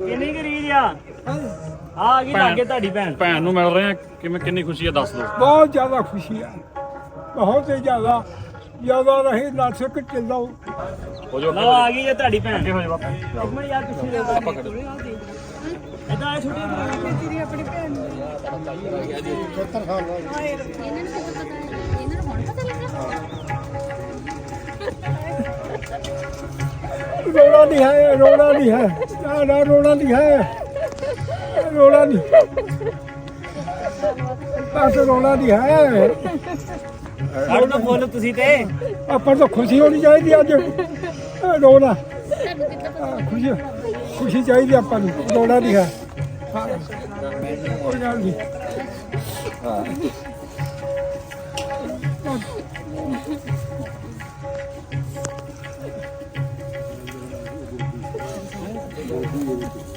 ਕਿੰਨੀ ਕੁ ਰੀਝ ਆ ਆ ਗਈ ਲਾਗੇ ਤੁਹਾਡੀ ਭੈਣ ਭੈਣ ਨੂੰ ਮਿਲ ਰਹੇ ਆ ਕਿਵੇਂ ਕਿੰਨੀ ਖੁਸ਼ੀ ਆ ਦੱਸ ਦਿਓ। बहुत ज़्यादा खुशी है, बहुत ही ज़्यादा रही ना सक चलो। ਹੋ ਜਾਓ ਲਓ ਆ ਗਈ ਜੇ ਤੁਹਾਡੀ ਭੈਣ ਅੱਗੇ ਹੋ ਜਾਓ ਬਾਪੂ ਇੱਕ ਮਿੰਟ ਯਾਰ ਪਿੱਛੇ ਦੇ ਇਦਾਂ ਇਹ ਛੋਟੀ ਤੇਰੀ ਆਪਣੀ ਭੈਣ ਨੂੰ ਇਹਨਾਂ ਨੂੰ ਹੁਣ ਪਤਾ ਲੱਗਾ रोना नहीं है, रोना नहीं है, ना रोना नहीं है, रोना नहीं, बस रोना नहीं है। ਕੱਢ ਦੋ ਫੁੱਲ ਤੁਸੀਂ ਤੇ अपन तो खुशी होनी चाहिए अज, रोना ਤੁਹਾਨੂੰ ਕਿੱਦਾਂ खुशी खुशी चाहिए अपन, रोना नहीं है। कोई गल नहीं।